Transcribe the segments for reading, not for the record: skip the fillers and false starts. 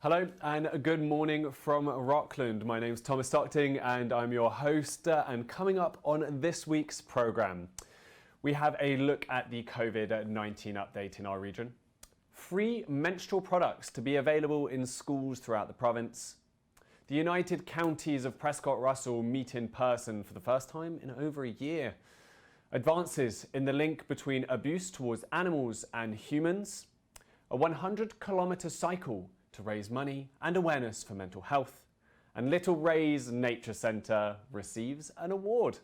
Hello and good morning from Rockland. My name's Thomas Stockting and I'm your host. And coming up on this week's programme, we have a look at the COVID-19 update in our region. Free menstrual products to be available in schools throughout the province. The United Counties of Prescott Russell meet in person for the first time in over a year. Advances in the link between abuse towards animals and humans. A 100-kilometre cycle to raise money and awareness for mental health. And Little Ray's Nature Centre receives an award.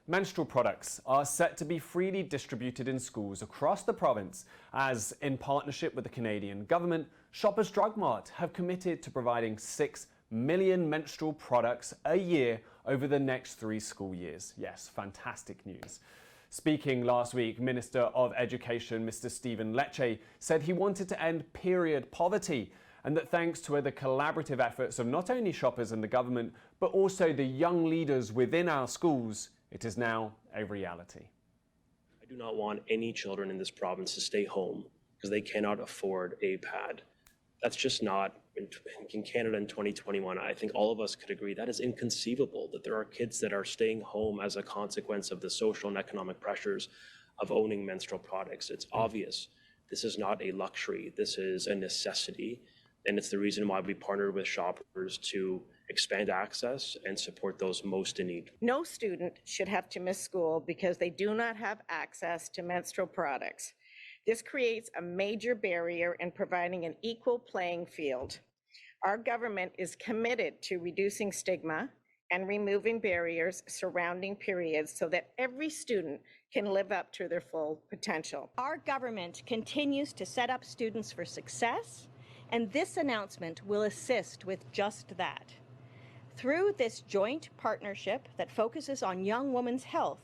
Menstrual products are set to be freely distributed in schools across the province as, in partnership with the Canadian government, Shoppers Drug Mart have committed to providing 6 million menstrual products a year over the next 3 school years. Yes, fantastic news. Speaking last week, Minister of Education, Mr. Stephen Lecce, said he wanted to end period poverty and that thanks to the collaborative efforts of not only shoppers and the government, but also the young leaders within our schools, it is now a reality. I do not want any children in this province to stay home because they cannot afford a pad. That's just not, in Canada in 2021, I think all of us could agree that is inconceivable, that there are kids that are staying home as a consequence of the social and economic pressures of owning menstrual products. It's obvious. This is not a luxury. This is a necessity. And it's the reason why we partnered with shoppers to expand access and support those most in need. No student should have to miss school because they do not have access to menstrual products. This creates a major barrier in providing an equal playing field. Our government is committed to reducing stigma and removing barriers surrounding periods so that every student can live up to their full potential. Our government continues to set up students for success, and this announcement will assist with just that. Through this joint partnership that focuses on young women's health,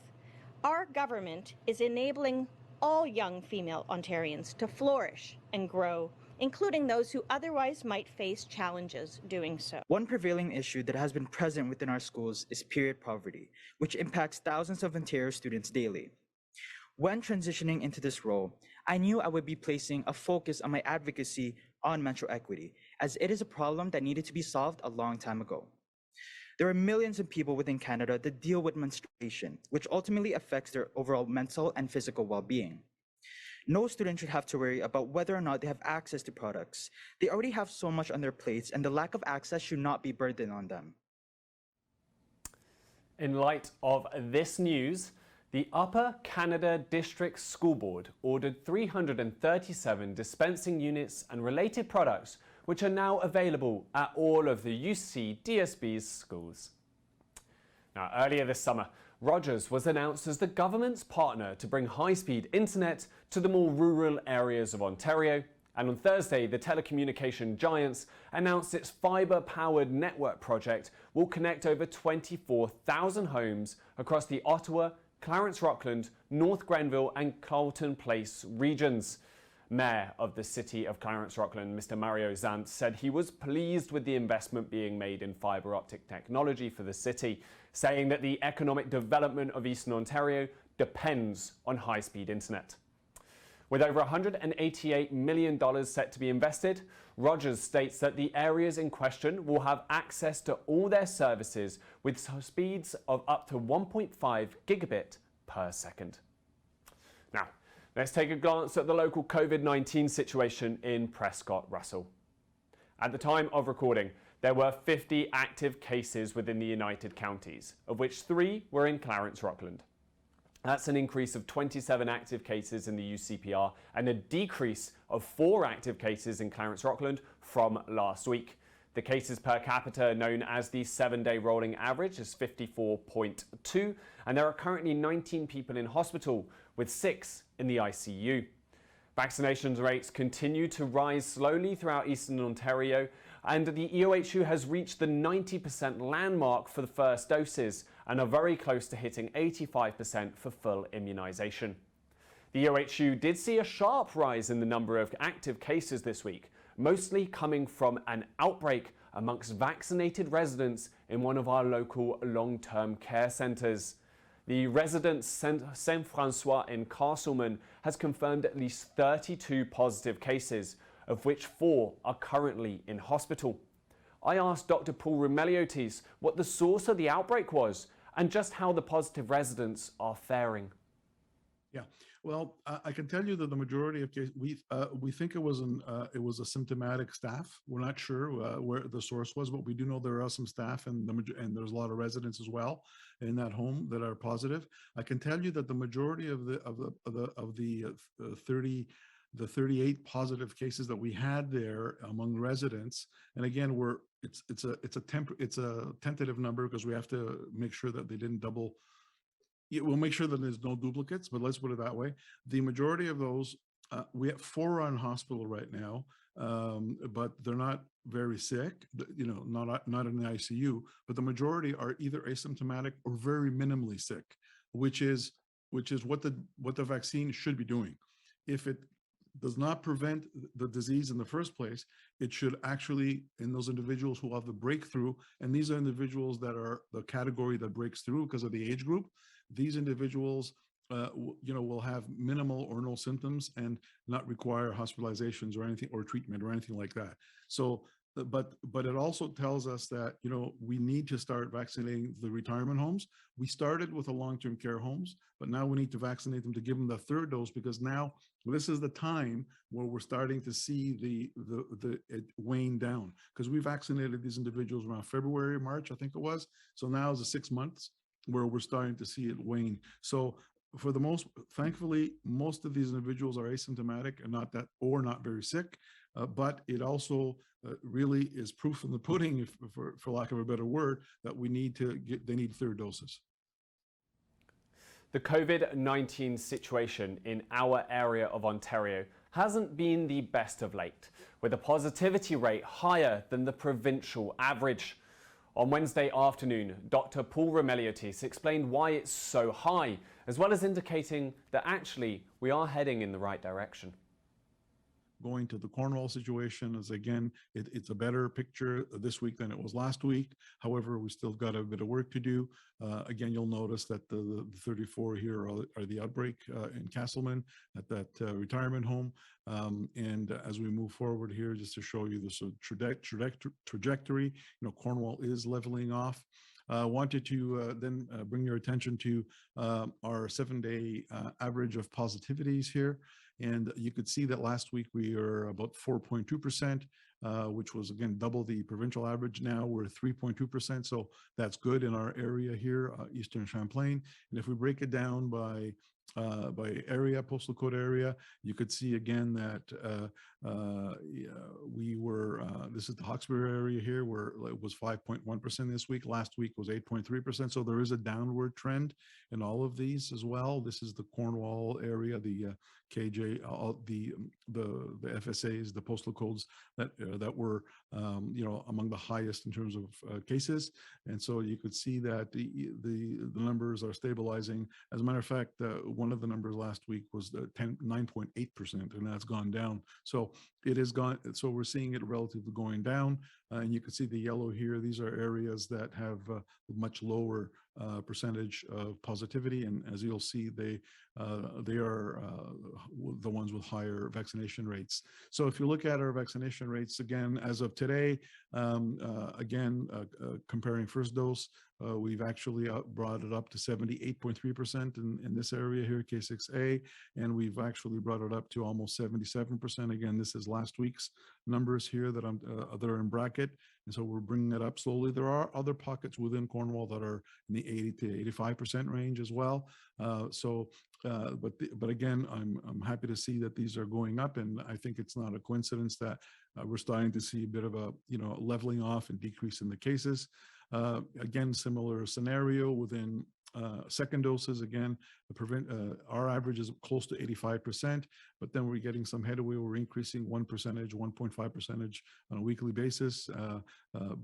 our government is enabling all young female Ontarians to flourish and grow, including those who otherwise might face challenges doing so. One prevailing issue that has been present within our schools is period poverty, which impacts thousands of Ontario students daily. When transitioning into this role, I knew I would be placing a focus on my advocacy on menstrual equity, as it is a problem that needed to be solved a long time ago. There are millions of people within Canada that deal with menstruation, which ultimately affects their overall mental and physical well-being. No student should have to worry about whether or not they have access to products. They already have so much on their plates, and the lack of access should not be burdened on them. In light of this news, the Upper Canada District School Board ordered 337 dispensing units and related products which are now available at all of the UCDSB's schools. Now, earlier this summer, Rogers was announced as the government's partner to bring high-speed internet to the more rural areas of Ontario, and on Thursday, the telecommunication giants announced its fibre-powered network project will connect over 24,000 homes across the Ottawa, Clarence-Rockland, North Grenville and Carleton Place regions. Mayor of the City of Clarence-Rockland, Mr. Mario Zant, said he was pleased with the investment being made in fibre optic technology for the city, saying that the economic development of Eastern Ontario depends on high-speed internet. With over $188 million set to be invested, Rogers states that the areas in question will have access to all their services with speeds of up to 1.5 gigabit per second. Now, let's take a glance at the local COVID-19 situation in Prescott Russell. At the time of recording, there were 50 active cases within the United Counties, of which 3 were in Clarence-Rockland. That's an increase of 27 active cases in the UCPR and a decrease of 4 active cases in Clarence-Rockland from last week. The cases per capita, known as the 7-day rolling average, is 54.2, and there are currently 19 people in hospital, with 6 in the ICU. Vaccination rates continue to rise slowly throughout Eastern Ontario, and the EOHU has reached the 90% landmark for the first doses and are very close to hitting 85% for full immunization. The EOHU did see a sharp rise in the number of active cases this week, mostly coming from an outbreak amongst vaccinated residents in one of our local long-term care centres. The residence François in Casselman has confirmed at least 32 positive cases, of which 4 are currently in hospital. I asked Dr. Paul Roumeliotis what the source of the outbreak was and just how the positive residents are faring. Yeah, well, I can tell you that the majority of cases, we think it was a symptomatic staff. We're not sure where the source was, but we do know there are some staff and there's a lot of residents as well in that home that are positive. I can tell you that the majority of the 38 positive cases that we had there among residents, and again, it's a tentative number because we have to make sure that they didn't double. We'll make sure that there's no duplicates, but let's put it that way. The majority of those, we have 4 in hospital right now, but they're not very sick, not in the ICU, but the majority are either asymptomatic or very minimally sick, which is what the vaccine should be doing. If it does not prevent the disease in the first place, it should actually, in those individuals who have the breakthrough, and these are individuals that are the category that breaks through because of the age group, these individuals will have minimal or no symptoms and not require hospitalizations or anything, or treatment or anything like that. So, but it also tells us that, we need to start vaccinating the retirement homes. We started with the long-term care homes, but now we need to vaccinate them to give them the 3rd dose, because now this is the time where we're starting to see it wane down, because we vaccinated these individuals around February, March, I think it was. So now is the 6 months where we're starting to see it wane. So thankfully, most of these individuals are asymptomatic and not very sick, but it also really is proof in the pudding, for lack of a better word, that they need 3rd doses. The COVID-19 situation in our area of Ontario hasn't been the best of late, with a positivity rate higher than the provincial average. On Wednesday afternoon, Dr. Paul Roumeliotis explained why it's so high, as well as indicating that actually we are heading in the right direction. Going to the Cornwall situation is, again, it's a better picture this week than it was last week. However, we still got a bit of work to do. Again, you'll notice that the 34 here are the outbreak in Casselman at that retirement home. And as we move forward here, just to show you this trajectory, Cornwall is leveling off. Wanted to then bring your attention to our 7-day average of positivities here. And you could see that last week we were about 4.2%, which was, again, double the provincial average. Now we're 3.2%. So that's good in our area here, Eastern Champlain. And if we break it down by area, postal code area, you could see again that we were, this is the Hawkesbury area here, where it was 5.1% this week. Last week was 8.3%. So there is a downward trend in all of these as well. This is the Cornwall area, the KJ, the FSAs, the postal codes that were among the highest in terms of cases. And so you could see that the numbers are stabilizing. As a matter of fact, one of the numbers last week was 9.8%, and that's gone down. So it has gone. So we're seeing it relatively going down. And you can see the yellow here. These are areas that have much lower percentage of positivity, and as you'll see, they are the ones with higher vaccination rates. So if you look at our vaccination rates again as of today, comparing first dose, we've actually brought it up to 78.3% in this area here, K6A, and we've actually brought it up to almost 77%. Again, this is last week's numbers here that are in bracket, and so we're bringing it up slowly. There are other pockets within Cornwall that are in the 80 to 85% range as well. But again, I'm happy to see that these are going up, and I think it's not a coincidence that we're starting to see a bit of a leveling off and decrease in the cases. Again, similar scenario within second doses. Again, our average is close to 85%, but then we're getting some headway. We're increasing 1.5% on a weekly basis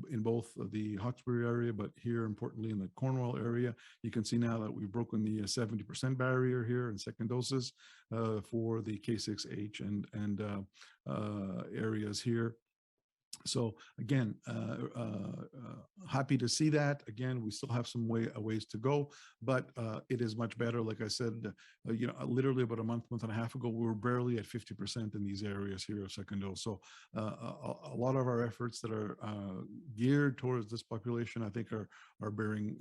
in both the Hawkesbury area, but here importantly in the Cornwall area. You can see now that we've broken the 70% barrier here in second doses for the K6H and areas here. So again, happy to see that. Again, we still have some ways to go, but it is much better. Like I said, literally about a month and a half ago, we were barely at 50% in these areas here of second dose. So a lot of our efforts that are geared towards this population, I think, are bearing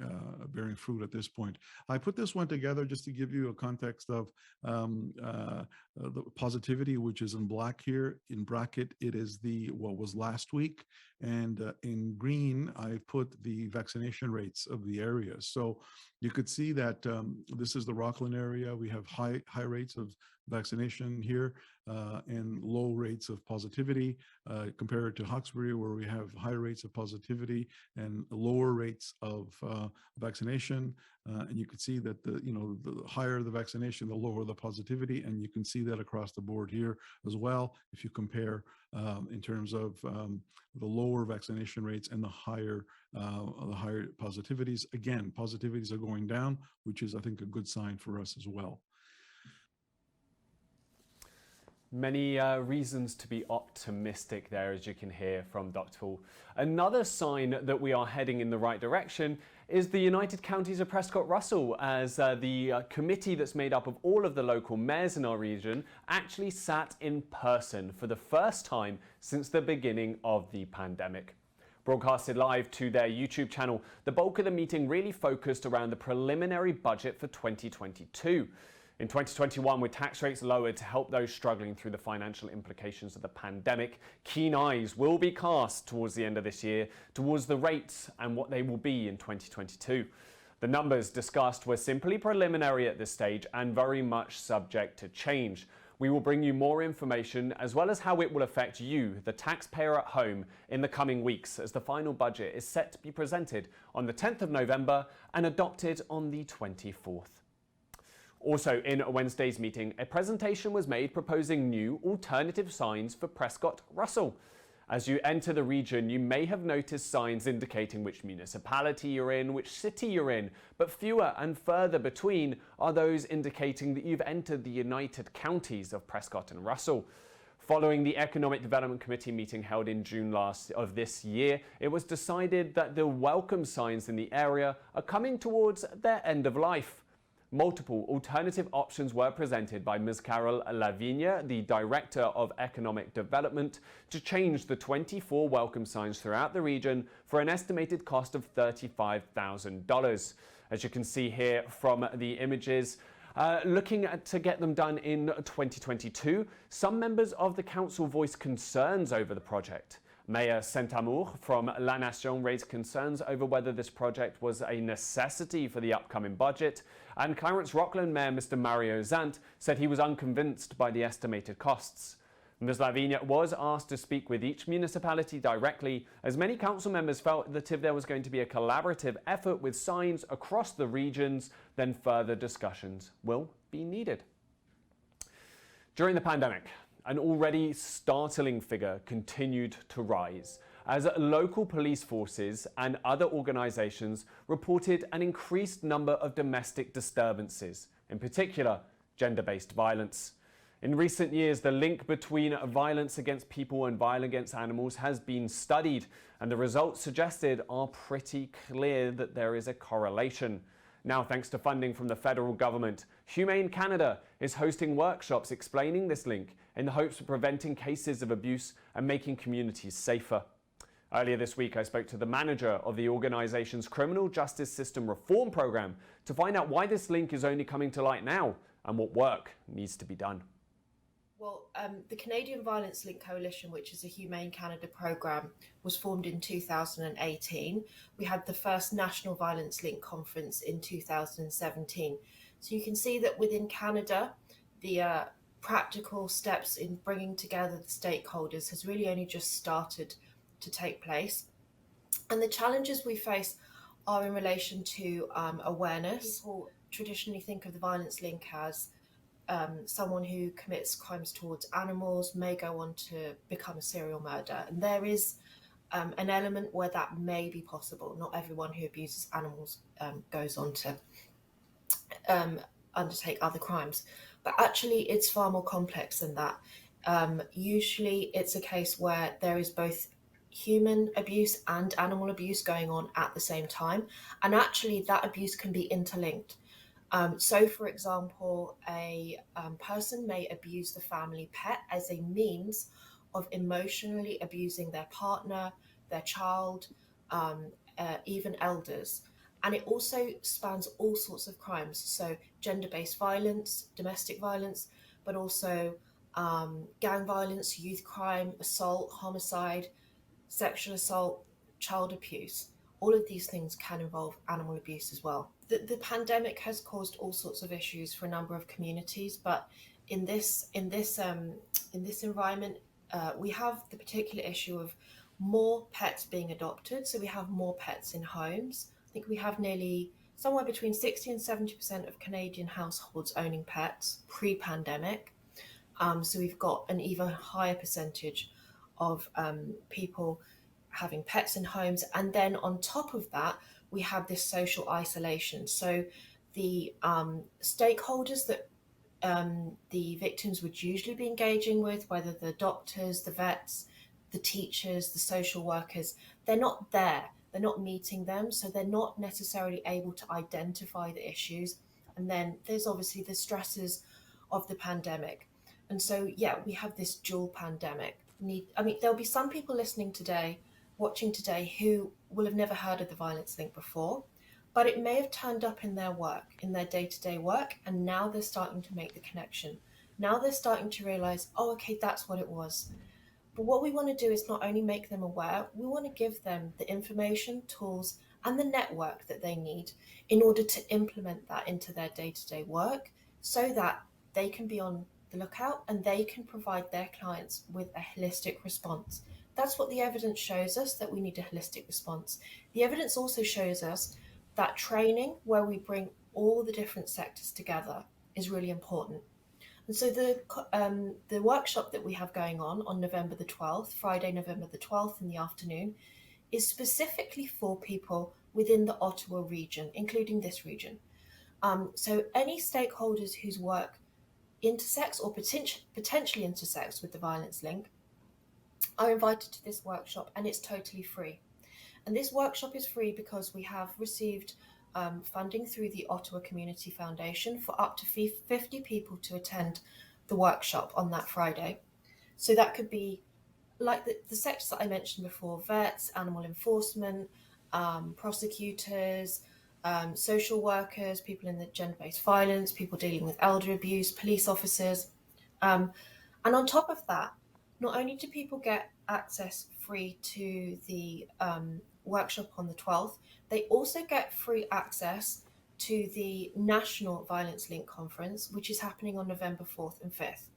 fruit at this point. I put this one together just to give you a context of the positivity, which is in black here. In bracket, it is what was last week, and in green, I put the vaccination rates of the areas. So you could see that this is the Rockland area. We have high rates of vaccination here and low rates of positivity compared to Hawkesbury, where we have high rates of positivity and lower rates of vaccination. And you can see that the higher the vaccination, the lower the positivity, and you can see that across the board here as well. If you compare in terms of the lower vaccination rates and the higher positivities, again, positivities are going down, which is, I think, a good sign for us as well. Many reasons to be optimistic there, as you can hear from Dr. Paul. Another sign that we are heading in the right direction is the United Counties of Prescott-Russell, as the committee that's made up of all of the local mayors in our region actually sat in person for the first time since the beginning of the pandemic. Broadcasted live to their YouTube channel, the bulk of the meeting really focused around the preliminary budget for 2022. In 2021, with tax rates lowered to help those struggling through the financial implications of the pandemic, keen eyes will be cast towards the end of this year towards the rates and what they will be in 2022. The numbers discussed were simply preliminary at this stage and very much subject to change. We will bring you more information as well as how it will affect you, the taxpayer at home, in the coming weeks, as the final budget is set to be presented on the 10th of November and adopted on the 24th. Also, in Wednesday's meeting, a presentation was made proposing new alternative signs for Prescott-Russell. As you enter the region, you may have noticed signs indicating which municipality you're in, which city you're in, but fewer and further between are those indicating that you've entered the United Counties of Prescott and Russell. Following the Economic Development Committee meeting held in June of this year, it was decided that the welcome signs in the area are coming towards their end of life. Multiple alternative options were presented by Ms. Carol Lavigne, the Director of Economic Development, to change the 24 welcome signs throughout the region for an estimated cost of $35,000. As you can see here from the images, looking to get them done in 2022, some members of the council voiced concerns over the project. Mayor Saint-Amour from La Nation raised concerns over whether this project was a necessity for the upcoming budget, and Clarence-Rockland Mayor Mr. Mario Zant said he was unconvinced by the estimated costs. Ms. Lavigne was asked to speak with each municipality directly, as many council members felt that if there was going to be a collaborative effort with signs across the regions, then further discussions will be needed. During the pandemic, an already startling figure continued to rise as local police forces and other organisations reported an increased number of domestic disturbances, in particular gender-based violence. In recent years, the link between violence against people and violence against animals has been studied, and the results suggested are pretty clear that there is a correlation. Now, thanks to funding from the federal government, Humane Canada is hosting workshops explaining this link in the hopes of preventing cases of abuse and making communities safer. Earlier this week, I spoke to the manager of the organisation's Criminal Justice System Reform Programme to find out why this link is only coming to light now and what work needs to be done. Well, the Canadian Violence Link Coalition, which is a Humane Canada programme, was formed in 2018. We had the first National Violence Link Conference in 2017. So you can see that within Canada, the practical steps in bringing together the stakeholders has really only just started to take place. And the challenges we face are in relation to awareness. People traditionally think of the violence link as someone who commits crimes towards animals may go on to become a serial murderer. And there is an element where that may be possible. Not everyone who abuses animals goes on to undertake other crimes. But actually, it's far more complex than that. Usually, it's a case where there is both human abuse and animal abuse going on at the same time. And actually that abuse can be interlinked. So for example, a person may abuse the family pet as a means of emotionally abusing their partner, their child, even elders. And it also spans all sorts of crimes. So gender-based violence, domestic violence, but also gang violence, youth crime, assault, homicide, sexual assault, child abuse. All of these things can involve animal abuse as well. The pandemic has caused all sorts of issues for a number of communities, but in this environment, we have the particular issue of more pets being adopted. So we have more pets in homes. I think we have nearly somewhere between 60 and 70% of Canadian households owning pets pre-pandemic. So we've got an even higher percentage of people having pets in homes. And then on top of that, we have this social isolation. So the stakeholders that the victims would usually be engaging with, whether the doctors, the vets, the teachers, the social workers, they're not there. They're not meeting them. So they're not necessarily able to identify the issues. And then there's obviously the stresses of the pandemic. And so, yeah, we have this dual pandemic. There'll be some people listening today, watching today, who will have never heard of the violence link before, but it may have turned up in their work, in their day-to-day work, and now they're starting to make the connection. Now they're starting to realize, oh, okay, that's what it was. But what we want to do is not only make them aware, we want to give them the information, tools, and the network that they need in order to implement that into their day-to-day work so that they can be on the lookout and they can provide their clients with a holistic response. That's what the evidence shows us, that we need a holistic response. The evidence also shows us that training, where we bring all the different sectors together, is really important. And so the workshop that we have going on November the 12th, Friday, November the 12th in the afternoon, is specifically for people within the Ottawa region, including this region. So any stakeholders whose work intersects or potentially intersects with the violence link are invited to this workshop, and it's totally free. And this workshop is free because we have received funding through the Ottawa Community Foundation for up to 50 people to attend the workshop on that Friday. So that could be like the sectors that I mentioned before: vets, animal enforcement, prosecutors, social workers, people in the gender-based violence, people dealing with elder abuse, police officers. And on top of that, not only do people get access free to the workshop on the 12th, they also get free access to the National Violence Link Conference, which is happening on November 4th and 5th.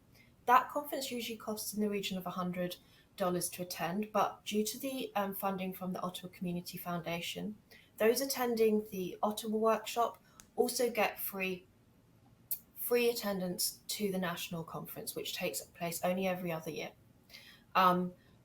That conference usually costs in the region of $100 to attend, but due to the funding from the Ottawa Community Foundation, those attending the Ottawa workshop also get free attendance to the national conference, which takes place only every other year.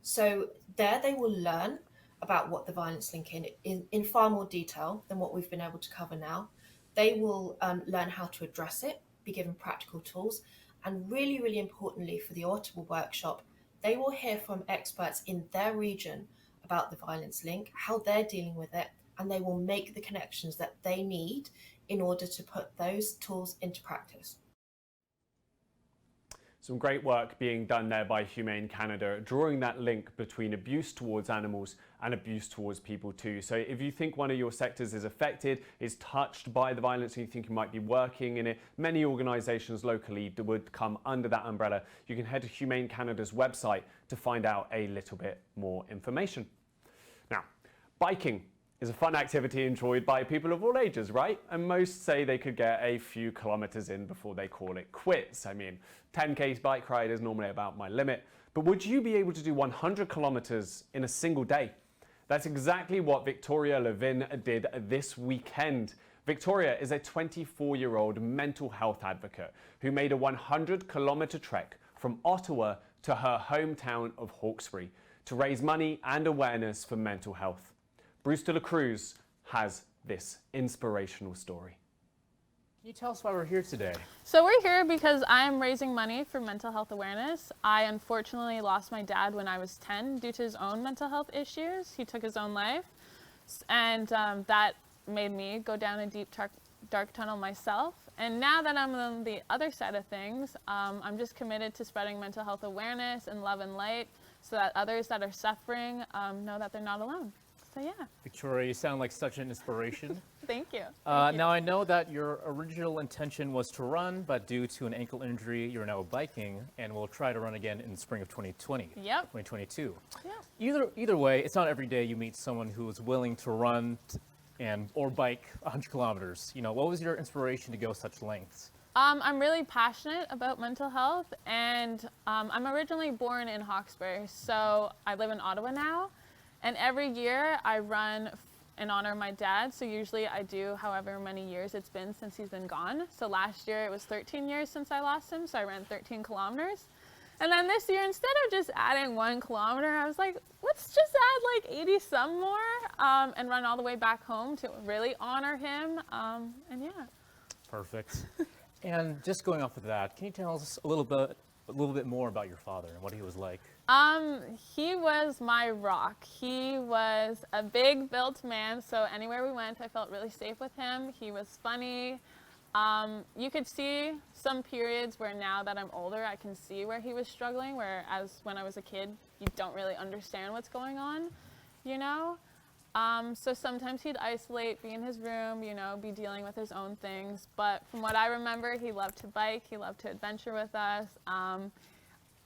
So there they will learn about what the violence link in far more detail than what we've been able to cover now. They will learn how to address it, be given practical tools, and really, really importantly for the Ottawa workshop, they will hear from experts in their region about the violence link, how they're dealing with it, and they will make the connections that they need in order to put those tools into practice. Some great work being done there by Humane Canada, drawing that link between abuse towards animals and abuse towards people too. So if you think one of your sectors is affected, is touched by the violence, and you think you might be working in it, many organisations locally would come under that umbrella. You can head to Humane Canada's website to find out a little bit more information. Now, biking is a fun activity enjoyed by people of all ages, right? And most say they could get a few kilometres in before they call it quits. I mean, 10K bike ride is normally about my limit, but would you be able to do 100 kilometres in a single day? That's exactly what Victoria Levin did this weekend. Victoria is a 24-year-old mental health advocate who made a 100-kilometre trek from Ottawa to her hometown of Hawkesbury to raise money and awareness for mental health. Bruce de la Cruz has this inspirational story. Can you tell us why we're here today? So we're here because I'm raising money for mental health awareness. I unfortunately lost my dad when I was 10 due to his own mental health issues. He took his own life, and that made me go down a deep, dark tunnel myself. And now that I'm on the other side of things, I'm just committed to spreading mental health awareness and love and light so that others that are suffering know that they're not alone. So yeah. Victoria, you sound like such an inspiration. Thank you. Now I know that your original intention was to run, but due to an ankle injury, you're now biking, and we'll try to run again in the spring of 2020. Yep. 2022. Yeah. Either way, it's not every day you meet someone who is willing to run or bike 100 kilometers. You know, what was your inspiration to go such lengths? I'm really passionate about mental health, and I'm originally born in Hawkesbury, so I live in Ottawa now. And every year I run in honor of my dad. So usually I do however many years it's been since he's been gone. So last year it was 13 years since I lost him. So I ran 13 kilometers. And then this year, instead of just adding 1 kilometer, I was like, let's just add like 80 some more and run all the way back home to really honor him. And yeah. Perfect. And just going off of that, can you tell us a little bit more about your father and what he was like? He was my rock. He was a big built man, so anywhere we went, I felt really safe with him. He was funny. You could see some periods where now that I'm older, I can see where he was struggling, whereas when I was a kid, you don't really understand what's going on, you know? So sometimes he'd isolate, be in his room, you know, be dealing with his own things. But from what I remember, he loved to bike, he loved to adventure with us.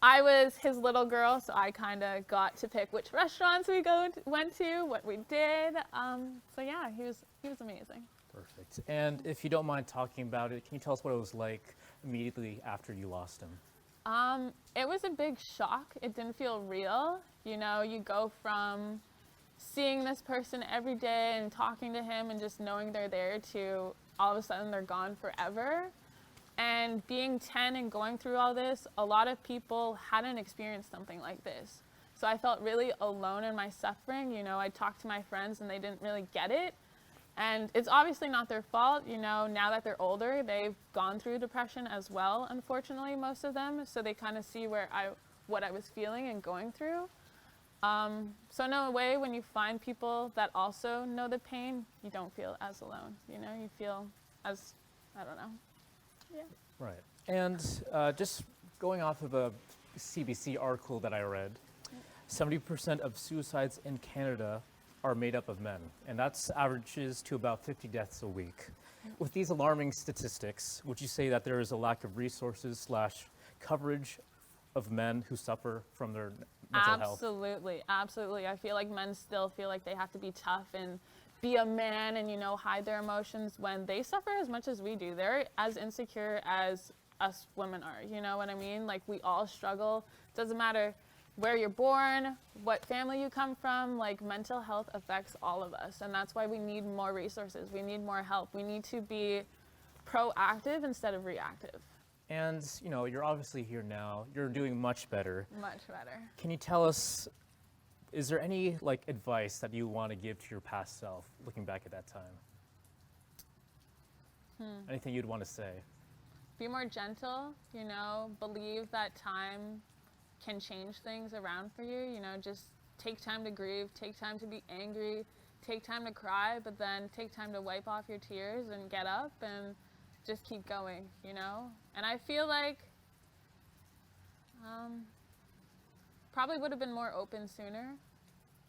I was his little girl, so I kind of got to pick which restaurants we went to, what we did. So yeah, he was amazing. Perfect. And if you don't mind talking about it, can you tell us what it was like immediately after you lost him? It was a big shock. It didn't feel real. You know, you go from seeing this person every day and talking to him and just knowing they're there to all of a sudden they're gone forever. And being 10 and going through all this, a lot of people hadn't experienced something like this. So I felt really alone in my suffering. You know, I talked to my friends and they didn't really get it. And it's obviously not their fault. You know, now that they're older, they've gone through depression as well, unfortunately, most of them. So they kind of see what I was feeling and going through. So in a way, when you find people that also know the pain, you don't feel as alone. You know, you feel as, I don't know. Yeah. Right. And just going off of a CBC article that I read, 70% of suicides in Canada are made up of men, and that's averages to about 50 deaths a week. With these alarming statistics, would you say that there is a lack of resources / coverage of men who suffer from their mental health? Absolutely, absolutely. I feel like men still feel like they have to be tough and be a man and, you know, hide their emotions when they suffer as much as we do. They're as insecure as us women are, you know what I mean? Like, we all struggle. Doesn't matter where you're born, what family you come from, like, mental health affects all of us. And that's why we need more resources. We need more help. We need to be proactive instead of reactive. And, you know, you're obviously here now. You're doing much better. Much better. Can you tell us, is there any, like, advice that you want to give to your past self, looking back at that time? Anything you'd want to say? Be more gentle, you know, believe that time can change things around for you. You know, just take time to grieve, take time to be angry, take time to cry, but then take time to wipe off your tears and get up and just keep going, you know? And I feel like probably would have been more open sooner,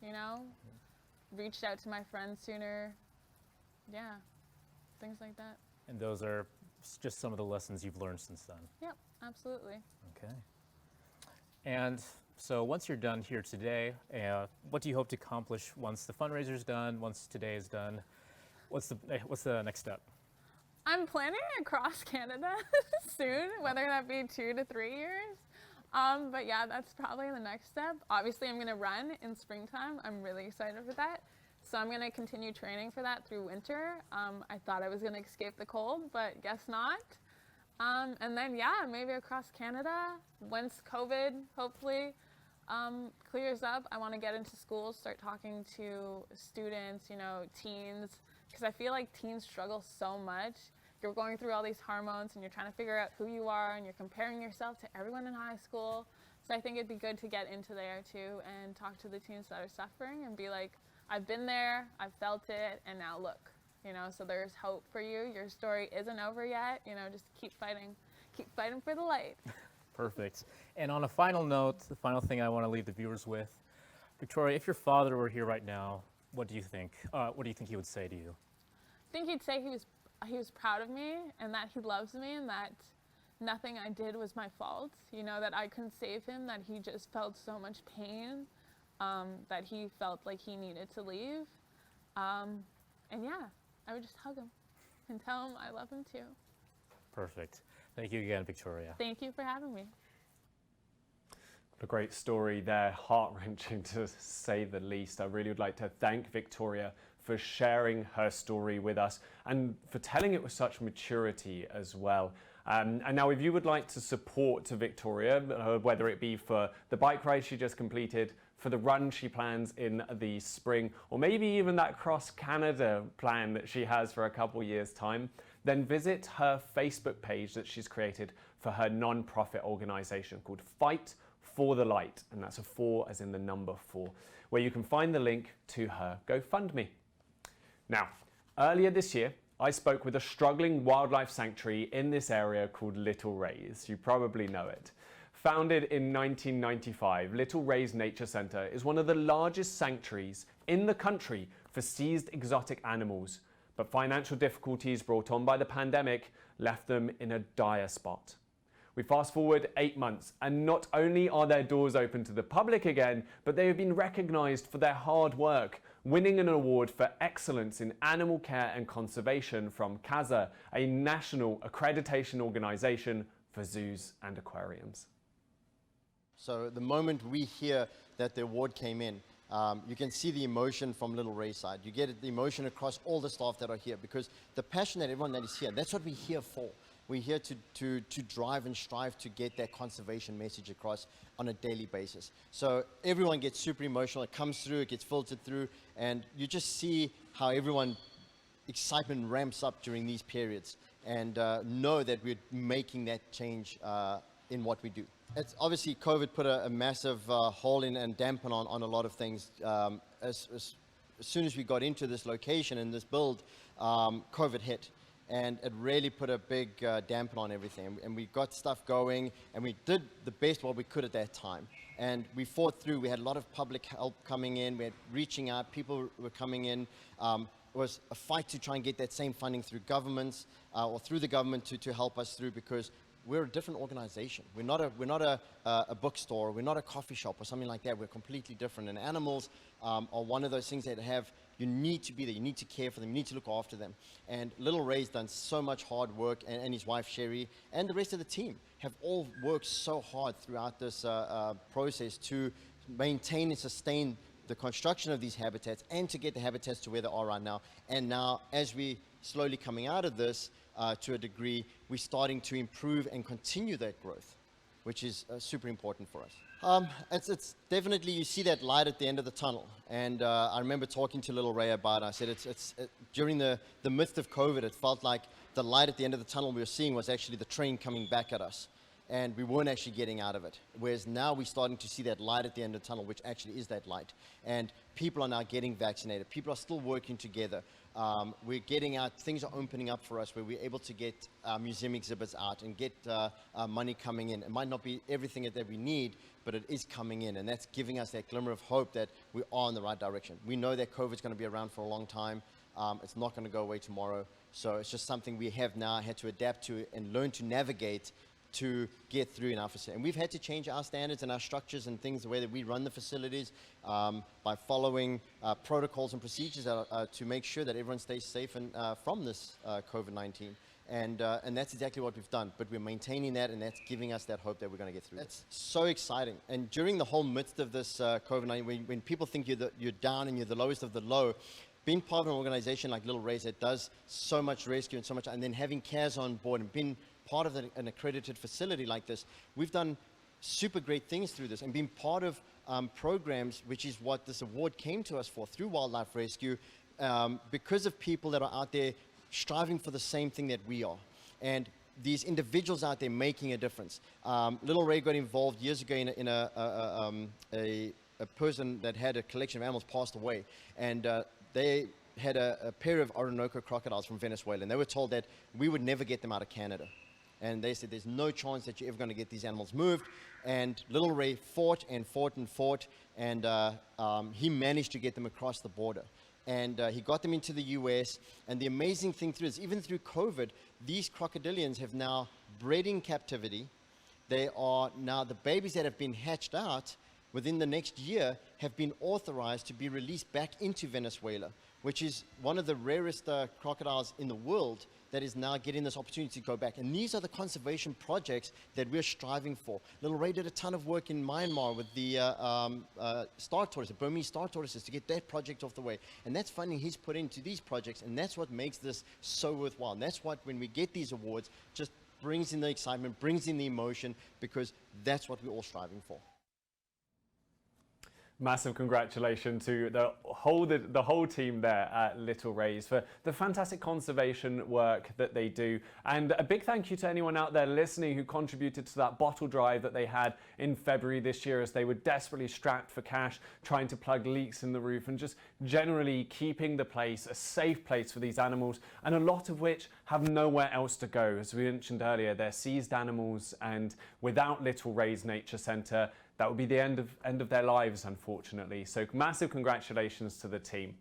you know? Reached out to my friends sooner. Yeah, things like that. And those are just some of the lessons you've learned since then? Yep, absolutely. Okay. And so once you're done here today, what do you hope to accomplish once the fundraiser's done, once today is done? What's the next step? I'm planning across Canada soon, whether that be 2 to 3 years. But yeah, that's probably the next step. Obviously, I'm going to run in springtime. I'm really excited for that. So I'm going to continue training for that through winter. I thought I was going to escape the cold, but guess not. And then, yeah, maybe across Canada. Once COVID, hopefully, clears up, I want to get into schools, start talking to students, you know, teens, because I feel like teens struggle so much. you're going through all these hormones and you're trying to figure out who you are and you're comparing yourself to everyone in high school. So I think it'd be good to get into there too and talk to the teens that are suffering and be like, I've been there, I've felt it, and now look, you know, so there's hope for you. Your story isn't over yet, you know, just keep fighting for the light. Perfect. And on a final note, the final thing I want to leave the viewers with, Victoria, if your father were here right now, what do you think? What do you think he would say to you? I think he'd say he was proud of me and that he loves me and that nothing I did was my fault, you know, that I couldn't save him, that he just felt so much pain, that he felt like he needed to leave. And yeah, I would just hug him and tell him I love him too. Perfect. Thank you again, Victoria. Thank you for having me. A great story there, heart-wrenching to say the least. I really would like to thank Victoria for sharing her story with us and for telling it with such maturity as well. And now if you would like to support Victoria, whether it be for the bike ride she just completed, for the run she plans in the spring, or maybe even that cross-Canada plan that she has for a couple years' time, then visit her Facebook page that she's created for her non-profit organisation called Fight for the Light, and that's a 4 as in the number 4, where you can find the link to her GoFundMe. Now, earlier this year, I spoke with a struggling wildlife sanctuary in this area called Little Rays. You probably know it. Founded in 1995, Little Rays Nature Centre is one of the largest sanctuaries in the country for seized exotic animals, but financial difficulties brought on by the pandemic left them in a dire spot. We fast forward 8 months, and not only are their doors open to the public again, but they have been recognised for their hard work, winning an award for excellence in animal care and conservation from CASA, a national accreditation organisation for zoos and aquariums. So the moment we hear that the award came in, you can see the emotion from Little Ray's side. You get the emotion across all the staff that are here, because the passion that everyone that is here, that's what we're here for. We're here to drive and strive to get that conservation message across on a daily basis. So everyone gets super emotional, it comes through, it gets filtered through, and you just see how everyone excitement ramps up during these periods, and know that we're making that change in what we do. It's obviously COVID put a massive hole in and dampen on a lot of things. As soon as we got into this location and this build, COVID hit. And it really put a big dampen on everything. And we got stuff going, and we did the best what we could at that time. And we fought through. We had a lot of public help coming in. We had reaching out. People were coming in. It was a fight to try and get that same funding through governments or through the government to help us through, because we're a different organization. We're not a bookstore. We're not a coffee shop or something like that. We're completely different. And animals are one of those things that you need to be there. You need to care for them. You need to look after them. And Little Ray's done so much hard work, and his wife Sherry and the rest of the team have all worked so hard throughout this process to maintain and sustain the construction of these habitats and to get the habitats to where they are right now. And now, as we slowly coming out of this, to a degree, we're starting to improve and continue that growth, which is super important for us. It's definitely, you see that light at the end of the tunnel. And I remember talking to Little Ray about it. I said during the midst of COVID, it felt like the light at the end of the tunnel we were seeing was actually the train coming back at us. And we weren't actually getting out of it. Whereas now we're starting to see that light at the end of the tunnel, which actually is that light. And people are now getting vaccinated. People are still working together. We're getting out, things are opening up for us where we're able to get museum exhibits out and get money coming in. It might not be everything that we need, but it is coming in. And that's giving us that glimmer of hope that we are in the right direction. We know that COVID's going to be around for a long time. It's not going to go away tomorrow. So it's just something we have now had to adapt to and learn to navigate to get through in our facility. And we've had to change our standards and our structures and things, the way that we run the facilities, by following protocols and procedures to make sure that everyone stays safe and from this COVID-19. And that's exactly what we've done. But we're maintaining that, and that's giving us that hope that we're going to get through. It's so exciting. And during the whole midst of this COVID-19, when people think you're down and you're the lowest of the low, being part of an organization like Little Rays that does so much rescue and so much, and then having CARES on board and being part of an accredited facility like this, we've done super great things through this and been part of programs, which is what this award came to us for, through wildlife rescue, because of people that are out there striving for the same thing that we are. And these individuals out there making a difference. Little Ray got involved years ago in a person that had a collection of animals passed away, and they had a pair of Orinoco crocodiles from Venezuela, and they were told that we would never get them out of Canada. And they said, there's no chance that you're ever going to get these animals moved. And Little Ray fought and fought and fought, and he managed to get them across the border. And he got them into the US. And the amazing thing through is, even through COVID, these crocodilians have now bred in captivity. They are now, the babies that have been hatched out within the next year have been authorized to be released back into Venezuela, which is one of the rarest crocodiles in the world that is now getting this opportunity to go back. And these are the conservation projects that we're striving for. Little Ray did a ton of work in Myanmar with the star tortoise, the Burmese star tortoises, to get that project off the way. And that's funding he's put into these projects, and that's what makes this so worthwhile. And that's what, when we get these awards, just brings in the excitement, brings in the emotion, because that's what we're all striving for. Massive congratulations to the whole team there at Little Rays for the fantastic conservation work that they do. And a big thank you to anyone out there listening who contributed to that bottle drive that they had in February this year, as they were desperately strapped for cash, trying to plug leaks in the roof and just generally keeping the place a safe place for these animals, and a lot of which have nowhere else to go. As we mentioned earlier, they're seized animals, and without Little Rays Nature Centre, that would be the end of their lives, unfortunately. So massive congratulations to the team.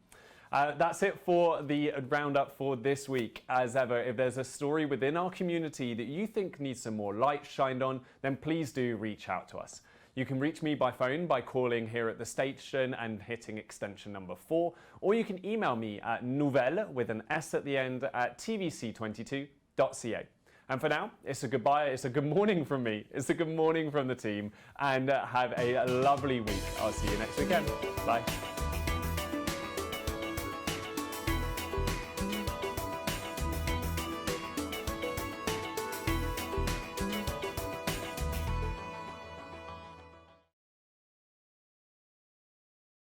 That's it for the roundup for this week. As ever, if there's a story within our community that you think needs some more light shined on, then please do reach out to us. You can reach me by phone by calling here at the station and hitting extension number 4, or you can email me at nouvelle with an S at the end at tvc22.ca. And for now, it's a goodbye, it's a good morning from me, it's a good morning from the team, and have a lovely week. I'll see you next weekend. Bye.